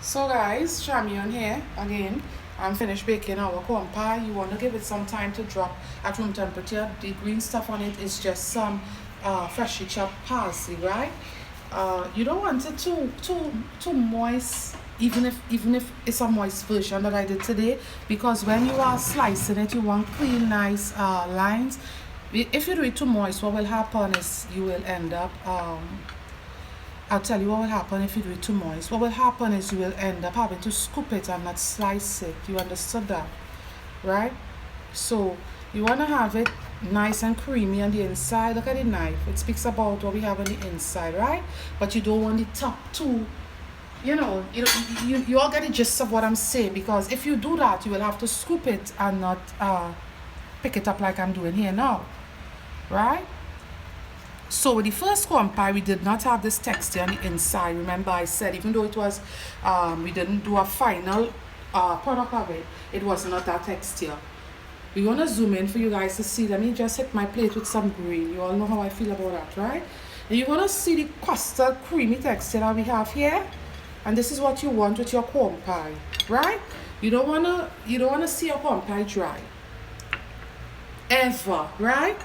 So guys, Shamion here again. I'm finished baking our corn pie. You want to give it some time to drop at room temperature. The green stuff on it is just some freshly chopped parsley, right? You don't want it too moist, even if it's a moist version that I did today, because when you are slicing it, you want clean, nice lines. If you do it too moist, what will happen is you will end up I'll tell you what will happen if you do it too moist. What will happen is you will end up having to scoop it and not slice it. You understood that, right? So you want to have it nice and creamy on the inside. Look at the knife. It speaks about what we have on the inside, right? But you don't want the top too, you all get the gist of what I'm saying, because if you do that, you will have to scoop it and not pick it up like I'm doing here now, right? So with the first corn pie, we did not have this texture on the inside. Remember I said, even though it was, we didn't do a final product of it, it was not that texture. We want to zoom in for you guys to see. Let me just hit my plate with some green. You all know how I feel about that, right? And you're going to see the custard creamy texture that we have here. And this is what you want with your corn pie, right? You don't want to see your corn pie dry. Ever, right?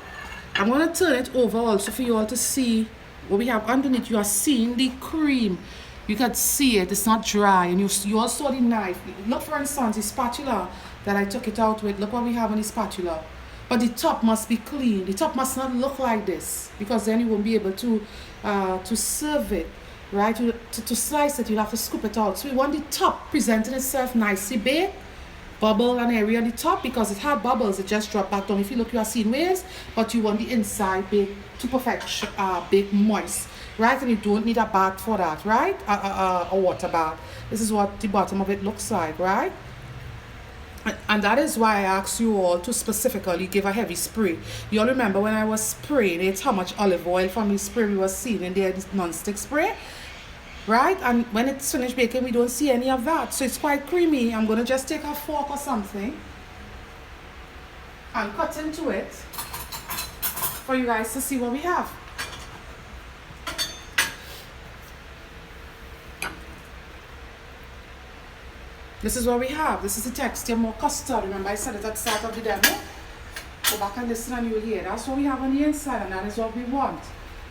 I'm going to turn it over also for you all to see what we have underneath. You are seeing the cream. You can see it. It's not dry. And you also saw the knife. Look, for instance, the spatula that I took it out with. Look what we have on the spatula. But the top must be clean. The top must not look like this, because then you won't be able to serve it, right? To slice it, you'll have to scoop it out. So we want the top presenting itself nicely baked. Bubble and area on the top, because it had bubbles, it just dropped back down. If you look, you are seeing waves, but you want the inside baked to perfection, baked moist, right? And you don't need a bath for that, right? A water bath. This is what the bottom of it looks like, right? And that is why I asked you all to specifically give a heavy spray. You all remember when I was spraying it, how much olive oil from the spray we was seeing in there, this non-stick spray? Right? And when it's finished baking, we don't see any of that. So it's quite creamy. I'm going to just take a fork or something and cut into it for you guys to see what we have. This is what we have. This is the texture, more custard. Remember I said it at the start of the demo? Go back and listen and you'll hear. That's what we have on the inside, and that is what we want.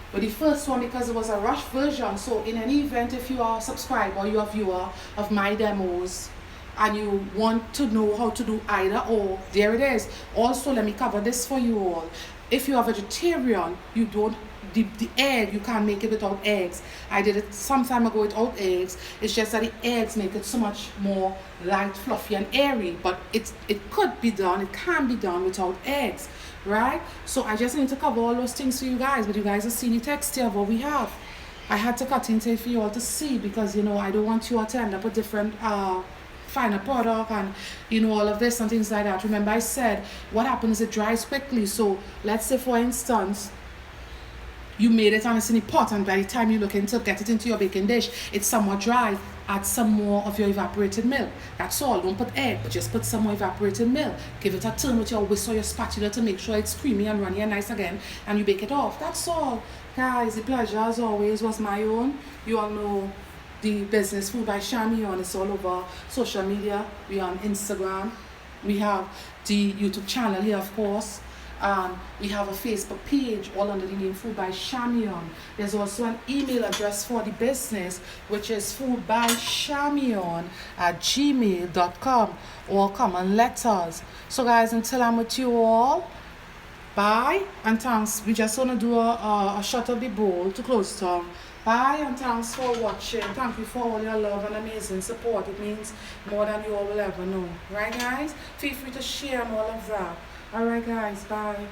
But the first one, because it was a rush version, so in any event, if you are a subscriber or you are a viewer of my demos and you want to know how to do either or, there it is. Also, let me cover this for you all. If you are vegetarian, you don't, the egg, you can't make it without eggs. I did it some time ago without eggs. It's just that the eggs make it so much more light, fluffy and airy, but it could be done, it can be done without eggs, right? So I just need to cover all those things for you guys, but you guys have seen the texture of what we have. I had to cut into it for you all to see, because I don't want you all to end up with different final product and all of this and things like that. Remember I said what happens, it dries quickly. So let's say, for instance, you made it and it's in a pot, and by the time you look into get it into your baking dish, it's somewhat dry. Add some more of your evaporated milk. That's all. Don't put egg, but just put some more evaporated milk. Give it a turn with your whisk or your spatula to make sure it's creamy and runny and nice again, and you bake it off. That's all. Guys, the pleasure as always was my own. You all know the business Food by Shamion. It's all over social media. We are on Instagram. We have the YouTube channel here, of course. We have a Facebook page, all under the name Food by Shamion. There's also an email address for the business, which is foodbyshamion@gmail.com, all common letters. So guys, until I'm with you all, bye and thanks. We just want to do a shot of the bowl to close down. Bye and thanks for watching. Thank you for all your love and amazing support. It means more than you all will ever know. Right guys? Feel free to share and all of that. Alright guys, bye.